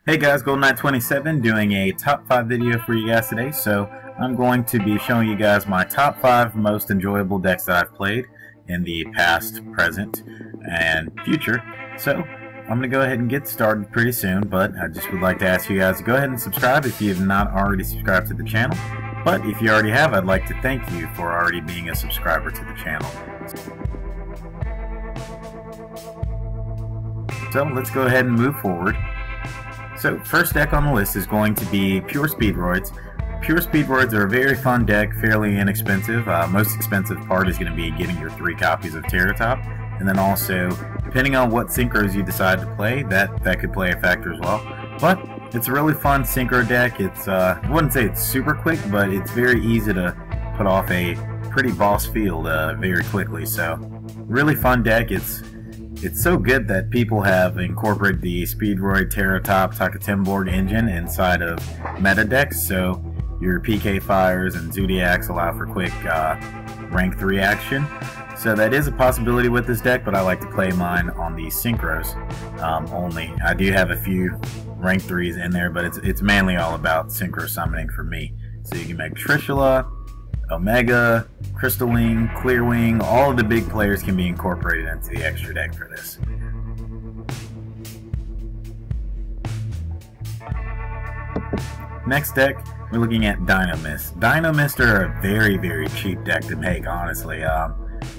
Hey guys, GoldenKnight27 doing a top 5 video for you guys today. So I'm going to be showing you guys my top 5 most enjoyable decks that I've played in the past, present, and future. So I'm going to go ahead and get started pretty soon, but I just would like to ask you guys to go ahead and subscribe if you have not already subscribed to the channel. But if you already have, I'd like to thank you for already being a subscriber to the channel. So let's go ahead and move forward. So first deck on the list is going to be Pure Speedroids. Pure Speedroids are a very fun deck, fairly inexpensive. Most expensive part is going to be getting your 3 copies of Terratop, and then also, depending on what synchros you decide to play, that could play a factor as well. But it's a really fun synchro deck. It's I wouldn't say it's super quick, but it's very easy to put off a pretty boss field very quickly. So really fun deck. It's so good that people have incorporated the Speedroid Terratop Takatimborg engine inside of meta decks, so your PK Fires and Zodiacs allow for quick rank 3 action. So that is a possibility with this deck, but I like to play mine on the synchros only. I do have a few rank 3s in there, but it's mainly all about synchro summoning for me. So you can make Trishula, Omega, Crystal Wing, Clear Wing, all of the big players can be incorporated into the extra deck for this. Next deck, we're looking at Dynamix. Dynamix are a very, very cheap deck to make, honestly.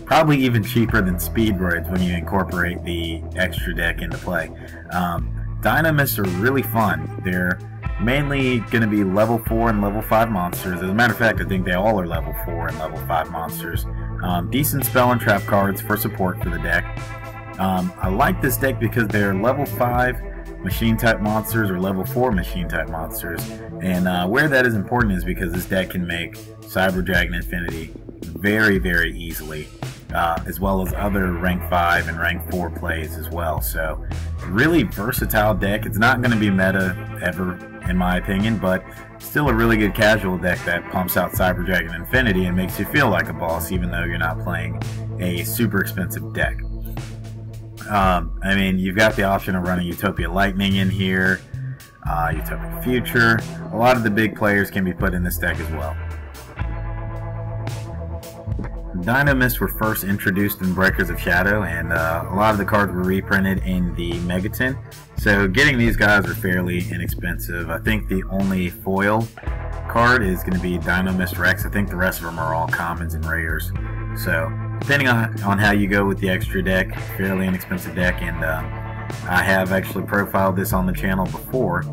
Probably even cheaper than Speedroids when you incorporate the extra deck into play. Dynamix are really fun. They're mainly going to be level 4 and level 5 monsters. As a matter of fact, I think they all are level 4 and level 5 monsters. Decent spell and trap cards for support for the deck. I like this deck because they're level 5 machine type monsters or level 4 machine type monsters. And where that is important is because this deck can make Cyber Dragon Infinity very, very easily. As well as other rank 5 and rank 4 plays as well. So really versatile deck. It's not going to be meta ever in my opinion, but still a really good casual deck that pumps out Cyber Dragon Infinity and makes you feel like a boss even though you're not playing a super expensive deck. I mean, you've got the option of running Utopia Lightning in here, Utopia Future. A lot of the big players can be put in this deck as well. Dynamix were first introduced in Breakers of Shadow, and a lot of the cards were reprinted in the Megaton. So getting these guys are fairly inexpensive. I think the only foil card is going to be Dynamix Rex. I think the rest of them are all commons and rares. So depending on how you go with the extra deck, fairly inexpensive deck, and I have actually profiled this on the channel before.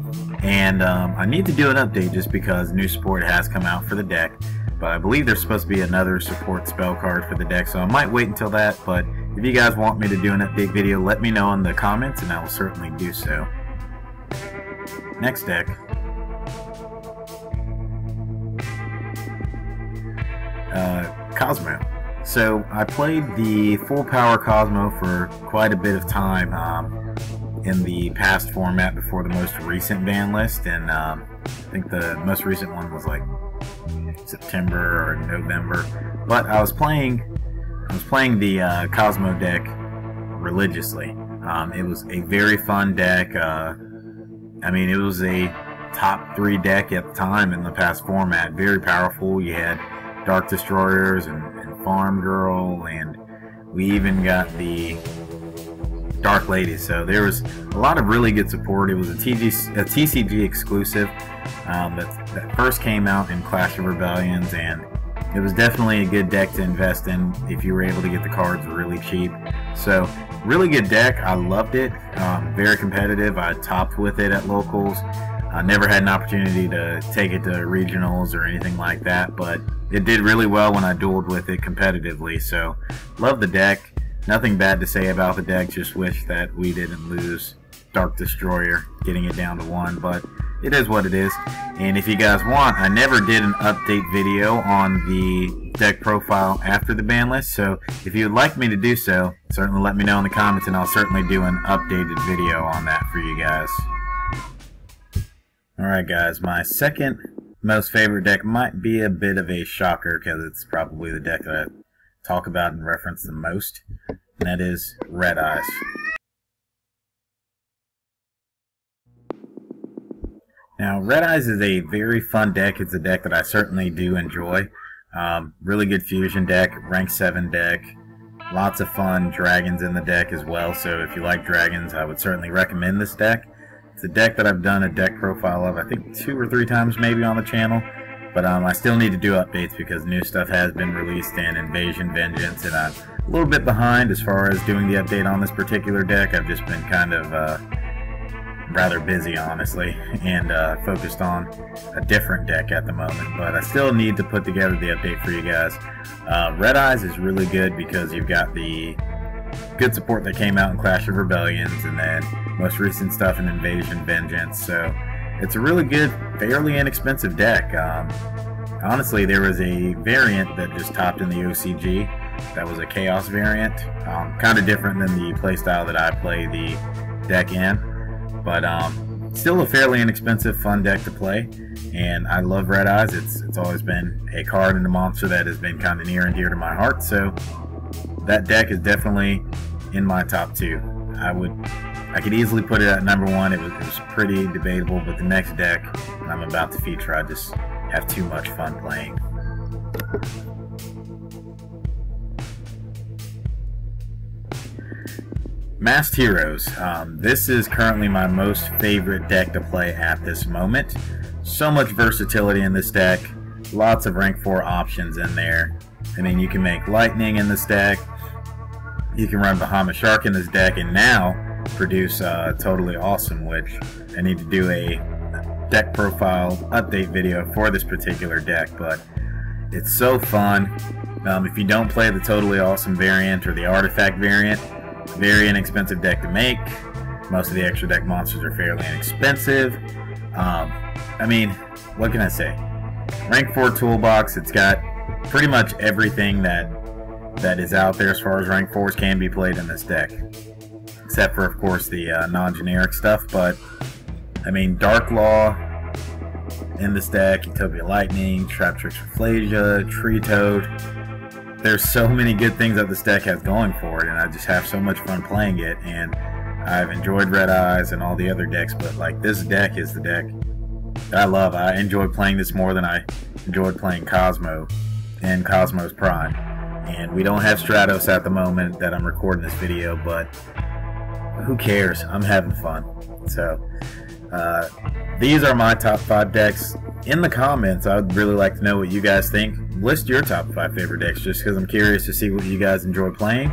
And I need to do an update just because new support has come out for the deck. But I believe there's supposed to be another support spell card for the deck, so I might wait until that. But if you guys want me to do an update video, let me know in the comments, and I will certainly do so. Next deck. Cosmo. So I played the full power Cosmo for quite a bit of time in the past format before the most recent ban list, and I think the most recent one was like September or November, but I was playing the Cosmo deck religiously. It was a very fun deck. I mean, it was a top 3 deck at the time in the past format. Very powerful. You had Dark Destroyers and Farm Girl, and we even got the Dark Lady. So there was a lot of really good support. It was a TCG exclusive that first came out in Clash of Rebellions, and it was definitely a good deck to invest in if you were able to get the cards really cheap. So really good deck. I loved it. Very competitive. I topped with it at locals. I never had an opportunity to take it to regionals or anything like that, but it did really well when I dueled with it competitively. So love the deck. Nothing bad to say about the deck, just wish that we didn't lose Dark Destroyer, getting it down to 1, but it is what it is. And if you guys want, I never did an update video on the deck profile after the ban list, so if you would like me to do so, certainly let me know in the comments and I'll certainly do an updated video on that for you guys. Alright guys, my second most favorite deck might be a bit of a shocker because it's probably the deck that I talk about and reference the most, and that is Red Eyes. Now, Red Eyes is a very fun deck. It's a deck that I certainly do enjoy. Really good fusion deck, rank 7 deck. Lots of fun dragons in the deck as well, so if you like dragons, I would certainly recommend this deck. It's a deck that I've done a deck profile of, I think 2 or 3 times maybe on the channel, but I still need to do updates because new stuff has been released in Invasion, Vengeance, and I'm a little bit behind as far as doing the update on this particular deck. I've just been kind of rather busy, honestly, and focused on a different deck at the moment, but I still need to put together the update for you guys. Red Eyes is really good because you've got the good support that came out in Clash of Rebellions, and then most recent stuff in Invasion, Vengeance, so it's a really good, fairly inexpensive deck. Honestly, there was a variant that just topped in the OCG that was a Chaos variant, kind of different than the playstyle that I play the deck in, but still a fairly inexpensive, fun deck to play, and I love Red Eyes. It's always been a card and a monster that has been kind of near and dear to my heart, so that deck is definitely in my top 2. I could easily put it at number 1. It was pretty debatable, but the next deck I'm about to feature, I just have too much fun playing. Masked Heroes. This is currently my most favorite deck to play at this moment. So much versatility in this deck. Lots of rank 4 options in there. I mean, you can make Lightning in this deck. You can run Bahamut Shark in this deck, and now produce Totally Awesome, which I need to do a deck profile update video for this particular deck, but it's so fun. If you don't play the Totally Awesome variant or the Artifact variant, very inexpensive deck to make. Most of the extra deck monsters are fairly inexpensive. I mean, what can I say? Rank 4 toolbox, it's got pretty much everything that is out there as far as rank 4s can be played in this deck. Except for, of course, the non-generic stuff, but I mean, Dark Law in this deck, Utopia Lightning, Traptrix Rafflesia, Tree Toad. There's so many good things that this deck has going for it, and I just have so much fun playing it, and I've enjoyed Red Eyes and all the other decks, but like this deck is the deck that I love. I enjoy playing this more than I enjoyed playing Cosmo and Cosmo's Prime. And we don't have Stratos at the moment that I'm recording this video, but who cares? I'm having fun. So these are my top 5 decks. In the comments, I would really like to know what you guys think. List your top 5 favorite decks, just because I'm curious to see what you guys enjoy playing,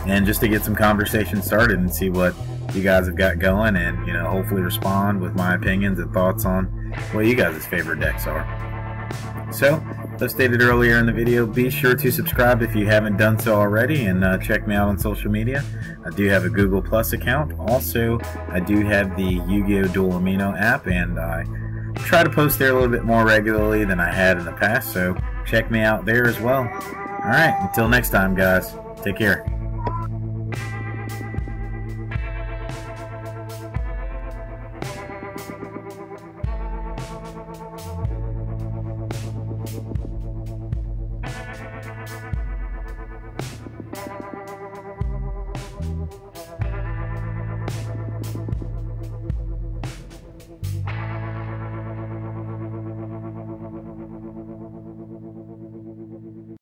and just to get some conversation started and see what you guys have got going, and hopefully respond with my opinions and thoughts on what you guys' favorite decks are. So, as stated earlier in the video, be sure to subscribe if you haven't done so already, and check me out on social media. I do have a Google Plus account. Also, I do have the Yu-Gi-Oh! Dual Amino app, and I try to post there a little bit more regularly than I had in the past, so check me out there as well. Alright, until next time, guys, take care.